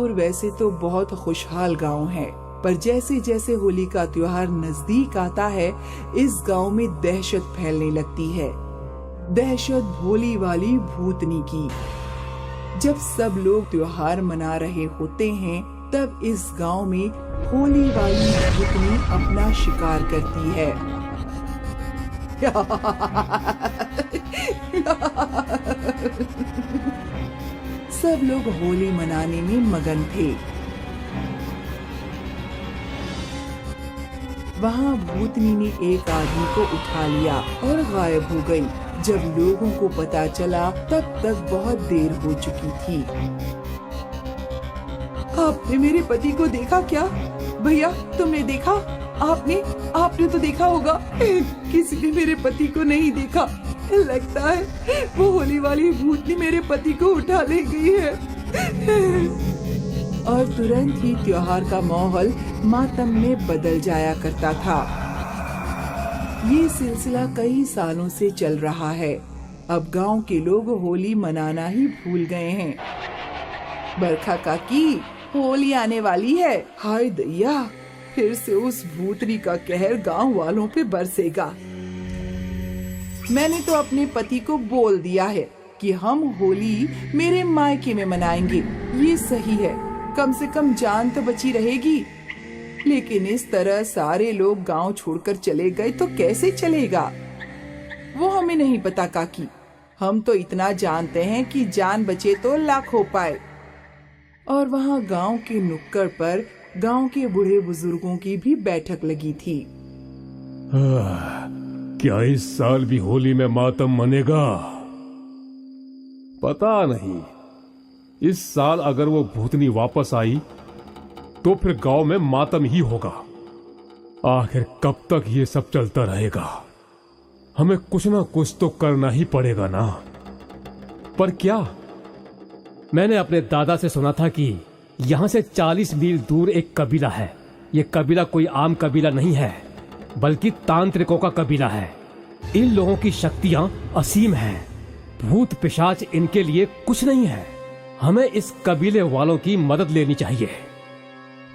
जबलपुर वैसे तो बहुत खुशहाल गांव है, पर जैसे जैसे होली का त्योहार नजदीक आता है, इस गांव में दहशत फैलने लगती है। दहशत भोली वाली भूतनी की। जब सब लोग त्योहार मना रहे होते हैं, तब इस गांव में होली वाली भूतनी अपना शिकार करती है। सब लोग होली मनाने में मगन थे। वहाँ भूतनी ने एक आदमी को उठा लिया और गायब हो गई। जब लोगों को पता चला, तब तक बहुत देर हो चुकी थी। आपने मेरे पति को देखा क्या? भैया, तुमने देखा? आपने तो देखा होगा। किसी ने मेरे पति को नहीं देखा। लगता है वो होली वाली भूतनी मेरे पति को उठा ले गई है। और तुरंत ही त्योहार का माहौल मातम में बदल जाया करता था। ये सिलसिला कई सालों से चल रहा है। अब गांव के लोग होली मनाना ही भूल गए हैं। बरखा काकी, होली आने वाली है। हाय दैया, फिर से उस भूतनी का कहर गांव वालों पे बरसेगा। मैंने तो अपने पति को बोल दिया है कि हम होली मेरे मायके में मनाएंगे। ये सही है, कम से कम जान तो बची रहेगी। लेकिन इस तरह सारे लोग गांव छोड़कर चले गए तो कैसे चलेगा? वो हमें नहीं पता काकी। हम तो इतना जानते हैं कि जान बचे तो लाख हो पाए। और वहाँ गांव के नुक्कड़ पर गांव के बूढ़े बुजुर्गों की भी बैठक लगी थी। क्या इस साल भी होली में मातम मनेगा? पता नहीं। इस साल अगर वो भूतनी वापस आई तो फिर गांव में मातम ही होगा। आखिर कब तक ये सब चलता रहेगा? हमें कुछ ना कुछ तो करना ही पड़ेगा ना। पर क्या? मैंने अपने दादा से सुना था कि यहाँ से 40 मील दूर एक कबीला है। ये कबीला कोई आम कबीला नहीं है, बल्कि तांत्रिकों का कबीला है। इन लोगों की शक्तियां असीम हैं। भूत पिशाच इनके लिए कुछ नहीं है। हमें इस कबीले वालों की मदद लेनी चाहिए।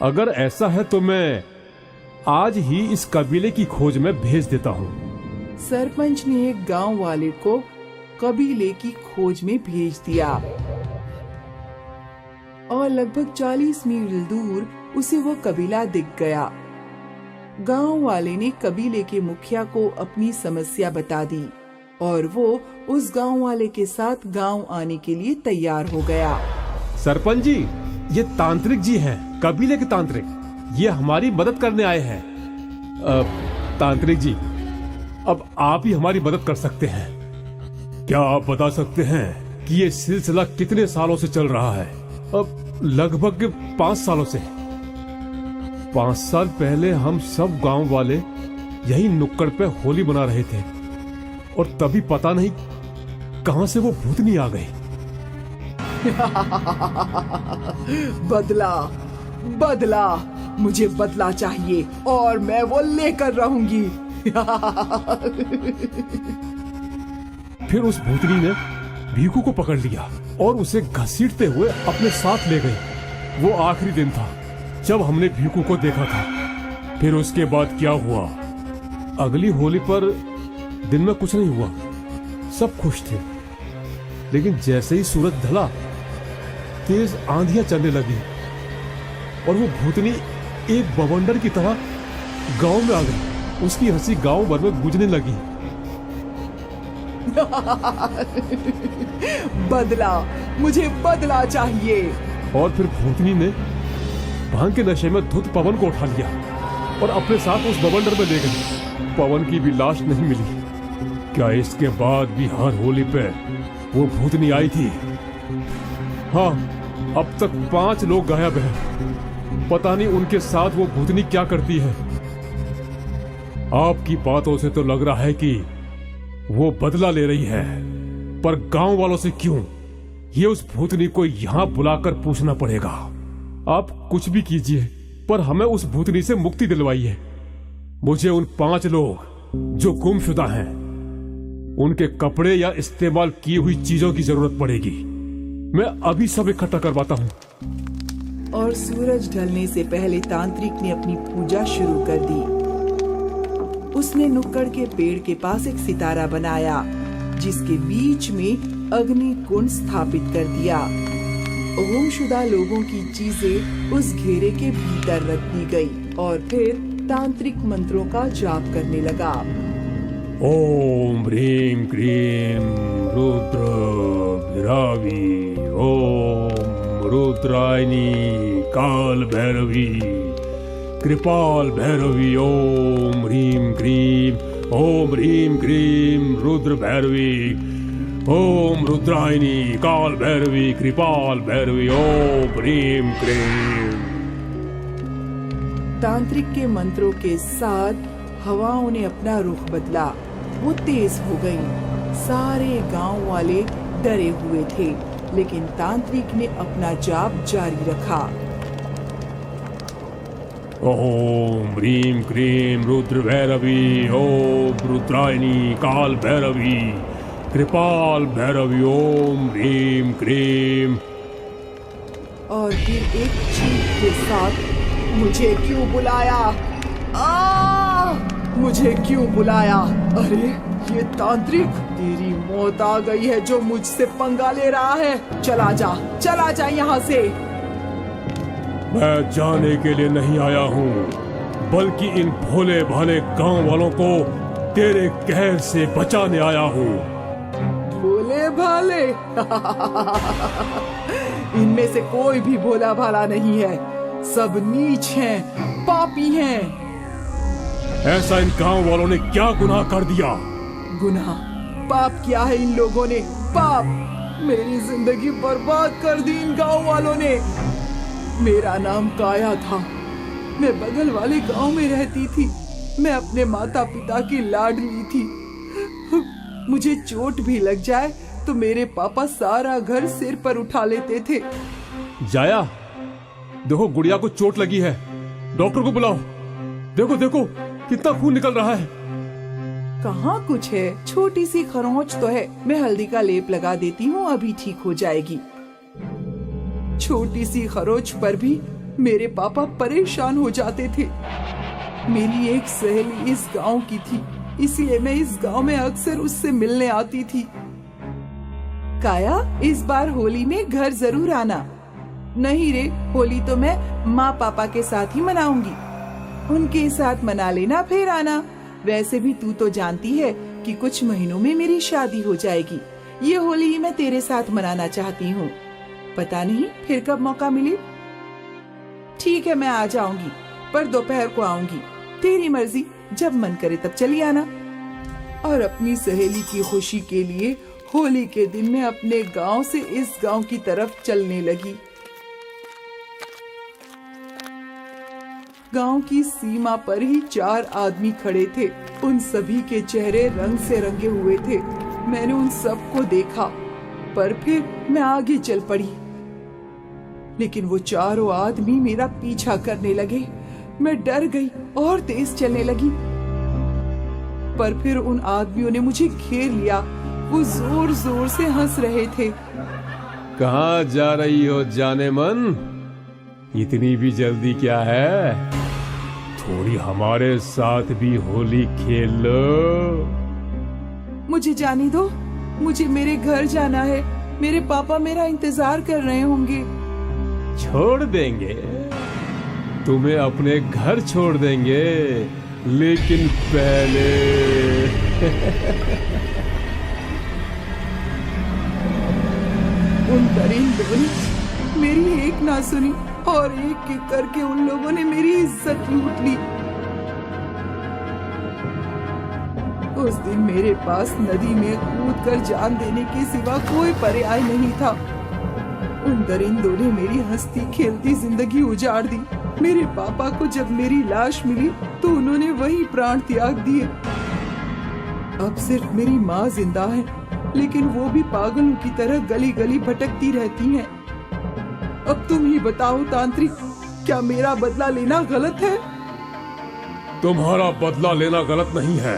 अगर ऐसा है तो मैं आज ही इस कबीले की खोज में भेज देता हूँ। सरपंच ने एक गांव वाले को कबीले की खोज में भेज दिया और लगभग 40 मील दूर उसे वो कबीला दिख गया। गांव वाले ने कबीले के मुखिया को अपनी समस्या बता दी और वो उस गांव वाले के साथ गांव आने के लिए तैयार हो गया। सरपंच जी, ये तांत्रिक जी हैं, कबीले के तांत्रिक। ये हमारी मदद करने आए हैं। तांत्रिक जी, अब आप ही हमारी मदद कर सकते हैं। क्या आप बता सकते हैं कि ये सिलसिला कितने सालों से चल रहा है? अब लगभग 5 सालों से। 5 साल पहले हम सब गांव वाले यही नुक्कड़ पे होली मना रहे थे और तभी पता नहीं कहां से वो भूतनी आ गई। बदला, मुझे बदला चाहिए और मैं वो लेकर रहूंगी। फिर उस भूतनी ने भीखू को पकड़ लिया और उसे घसीटते हुए अपने साथ ले गई। वो आखिरी दिन था जब हमने भीखू को देखा था। फिर उसके बाद क्या हुआ? अगली होली पर दिन में कुछ नहीं हुआ, सब खुश थे। लेकिन जैसे ही सूरज ढला, तेज आंधियां चलने लगी और वो भूतनी एक बवंडर की तरह गांव में आ गई। उसकी हंसी गांव भर में गूंजने लगी। मुझे बदला चाहिए। और फिर भूतनी ने भांग के नशे में धुत पवन को उठा लिया और अपने साथ उस बवंडर में ले गई। पवन की भी लाश नहीं मिली। क्या इसके बाद भी हर होली पे वो भूतनी आई थी? हाँ, अब तक 5 लोग गायब हैं। पता नहीं उनके साथ वो भूतनी क्या करती है। आपकी बातों से तो लग रहा है कि वो बदला ले रही है, पर गांव वालों से क्यों? ये उस भूतनी को यहां बुलाकर पूछना पड़ेगा। आप कुछ भी कीजिए, पर हमें उस भूतनी से मुक्ति दिलवाइए। मुझे उन 5 लोग जो गुमशुदा हैं, उनके कपड़े या इस्तेमाल की हुई चीजों की जरूरत पड़ेगी। मैं अभी सब इकट्ठा करवाता हूं। और सूरज ढलने से पहले तांत्रिक ने अपनी पूजा शुरू कर दी। उसने नुक्कड़ के पेड़ के पास एक सितारा बनाया, जिसके बीच में अग्नि कुंड स्थापित कर दिया। गुमशुदा लोगों की चीजें उस घेरे के भीतर रख दी गई और फिर तांत्रिक मंत्रों का जाप करने लगा। ओम ह्रीं क्रीं रुद्र भैरवी, ओम रुद्रायणी काल भैरवी कृपाल भैरवी, ओम ह्रीं क्रीं रुद्र भैरवी, ओम रुद्रायणी काल भैरवी कृपाल भैरवी, ओम ह्रीं क्रीं। तांत्रिक के मंत्रों के साथ हवाओं ने अपना रुख बदला, वो तेज हो गईं। सारे गांव वाले डरे हुए थे, लेकिन तांत्रिक ने अपना जाप जारी रखा। ओम ह्रीं क्रीं रुद्र भैरवी, ओम रुद्रायणी काल भैरवी कृपाल भैरवी, ओम ह्रीं क्रीं। और फिर एक चीख के साथ, मुझे क्यों बुलाया? मुझे क्यों बुलाया? अरे ये तांत्रिक, तेरी मौत आ गई है जो मुझसे पंगा ले रहा है। चला जा यहाँ से। मैं जाने के लिए नहीं आया हूँ, बल्कि इन भोले भाले गांव वालों को तेरे कहर से बचाने आया हूँ। भोले भाले? इनमें से कोई भी भोला भाला नहीं है, सब नीच हैं, पापी हैं। ऐसा इन गांव वालों ने क्या गुनाह कर दिया? गुनाह? पाप किया है इन लोगों ने, पाप। मेरी जिंदगी बर्बाद कर दी इन गांव वालों ने। मेरा नाम काया था, मैं बगल वाले गांव में रहती थी। मैं अपने माता पिता की लाडली थी। मुझे चोट भी लग जाए तो मेरे पापा सारा घर सिर पर उठा लेते थे। जाया, देखो गुड़िया को चोट लगी है, डॉक्टर को बुलाओ। देखो देखो कितना खून निकल रहा है। कहाँ कुछ है, छोटी सी खरोंच तो है, मैं हल्दी का लेप लगा देती हूँ, अभी ठीक हो जाएगी। छोटी सी खरोंच पर भी मेरे पापा परेशान हो जाते थे। मेरी एक सहेली इस गांव की थी, इसलिए मैं इस गांव में अक्सर उससे मिलने आती थी। काया, इस बार होली में घर जरूर आना। नहीं रे, होली तो मैं माँ पापा के साथ ही मनाऊंगी। उनके साथ मना लेना, फिर आना। वैसे भी तू तो जानती है कि कुछ महीनों में मेरी शादी हो जाएगी। ये होली मैं तेरे साथ मनाना चाहती हूँ। पता नहीं फिर कब मौका मिले। ठीक है, मैं आ जाऊंगी, पर दोपहर को आऊंगी। तेरी मर्जी, जब मन करे तब चली आना। और अपनी सहेली की खुशी के लिए होली के दिन मैं अपने गांव से इस गांव की तरफ चलने लगी। गांव की सीमा पर ही 4 आदमी खड़े थे। उन सभी के चेहरे रंग से रंगे हुए थे। मैंने उन सबको देखा, पर फिर मैं आगे चल पड़ी। लेकिन वो चारों आदमी मेरा पीछा करने लगे। मैं डर गई और तेज चलने लगी, पर फिर उन आदमियों ने मुझे घेर लिया। वो जोर जोर से हंस रहे थे। कहाँ जा रही हो जाने मन? इतनी भी जल्दी क्या है? थोड़ी हमारे साथ भी होली खेल लो। मुझे जाने दो, मुझे मेरे घर जाना है। मेरे पापा मेरा इंतजार कर रहे होंगे। छोड़ देंगे तुम्हें, अपने घर छोड़ देंगे, लेकिन पहले उन दरिंदों ने मेरी एक ना सुनी और एक एक करके उन लोगों ने मेरी इज्जत लूट ली। उस दिन मेरे पास नदी में कूदकर जान देने के सिवा कोई पर्याय नहीं था। उन दरिंदों ने मेरी हंसती खेलती जिंदगी उजाड़ दी। मेरे पापा को जब मेरी लाश मिली तो उन्होंने वही प्राण त्याग दिए। अब सिर्फ मेरी माँ जिंदा है, लेकिन वो भी पागलों की तरह गली गली भटकती रहती हैं। अब तुम ही बताओ तांत्रिक, क्या मेरा बदला लेना गलत है? तुम्हारा बदला लेना गलत नहीं है,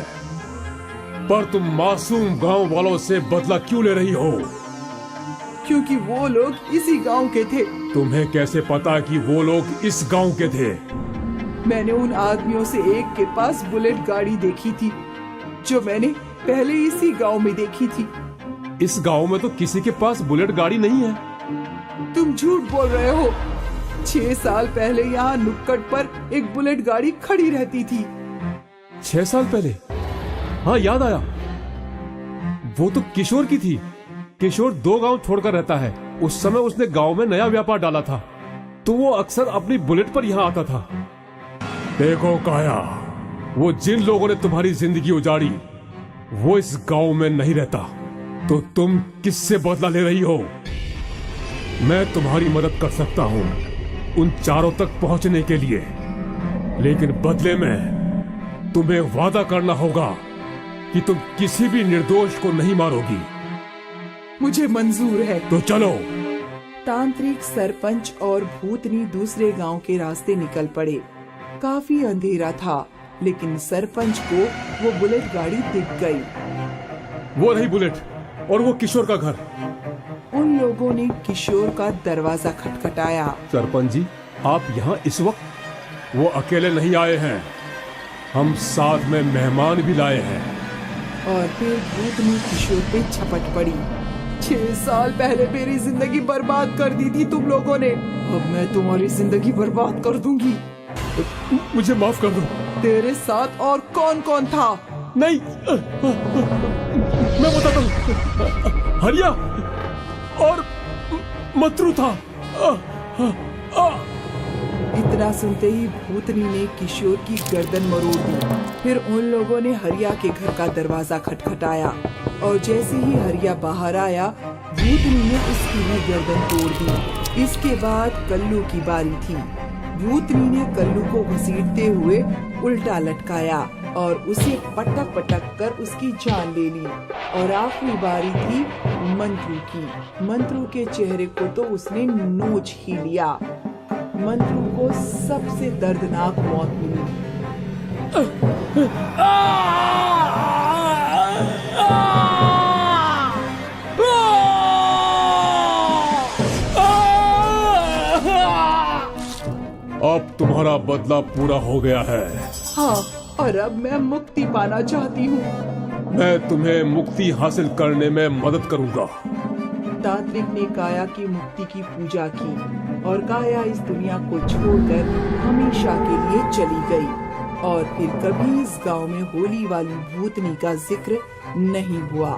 पर तुम मासूम गांव वालों से बदला क्यों ले रही हो? क्योंकि वो लोग इसी गांव के थे। तुम्हें कैसे पता कि वो लोग इस गांव के थे? मैंने उन आदमियों से एक के पास बुलेट गाड़ी देखी थी, जो मैंने पहले इसी गांव में देखी थी। इस गांव में तो किसी के पास बुलेट गाड़ी नहीं है। तुम झूठ बोल रहे हो। 6 साल पहले यहाँ नुक्कड़ पर एक बुलेट गाड़ी खड़ी रहती थी। 6 साल पहले? हाँ, याद आया। वो तो किशोर की थी। किशोर 2 गांव छोड़कर रहता है। उस समय उसने गांव में नया व्यापार डाला था, तो वो अक्सर अपनी बुलेट पर यहाँ आता था। देखो काया, वो जिन लोगों ने तुम्हारी जिंदगी उजाड़ी, वो इस गांव में नहीं रहता। तो तुम किससे बदला ले रही हो? मैं तुम्हारी मदद कर सकता हूं उन चारों तक पहुंचने के लिए, लेकिन बदले में तुम्हें वादा करना होगा कि तुम किसी भी निर्दोष को नहीं मारोगी। मुझे मंजूर है। तो चलो। तांत्रिक, सरपंच और भूतनी दूसरे गांव के रास्ते निकल पड़े। काफी अंधेरा था, लेकिन सरपंच को वो बुलेट गाड़ी दिख गई। वो रही बुलेट और वो किशोर का घर। उन लोगों ने किशोर का दरवाजा खटखटाया। सरपंच जी, आप यहाँ इस वक्त? वो अकेले नहीं आए हैं, हम साथ में मेहमान भी लाए हैं। और फिर भूतनी किशोर पे झपट पड़ी। 6 साल पहले मेरी जिंदगी बर्बाद कर दी थी तुम लोगों ने, अब मैं तुम्हारी जिंदगी बर्बाद कर दूंगी। मुझे माफ कर दो। तेरे साथ और कौन कौन था? नहीं, मैं बताता हूँ। हरिया और मतरू था। इतना सुनते ही भूतनी ने किशोर की गर्दन मरोड़ दी। फिर उन लोगों ने हरिया के घर का दरवाजा खटखटाया, और जैसे ही हरिया बाहर आया, भूतनी ने उसकी भी गर्दन तोड़ दी। इसके बाद कल्लू की बारी थी। भूतनी ने कल्लू को घसीटते हुए उल्टा लटकाया और उसे पटक पटक कर उसकी जान ले ली। और आखिरी बारी थी मंत्रू की। मंत्रू के चेहरे को तो उसने नोच ही लिया। मंत्रू को सबसे दर्दनाक मौत मिली। अब तुम्हारा बदला पूरा हो गया है। हाँ, और अब मैं मुक्ति पाना चाहती हूँ। मैं तुम्हें मुक्ति हासिल करने में मदद करूंगा। तांत्रिक ने काया की मुक्ति की पूजा की, और काया इस दुनिया को छोड़कर हमेशा के लिए चली गई। और फिर कभी इस गांव में होली वाली भूतनी का जिक्र नहीं हुआ।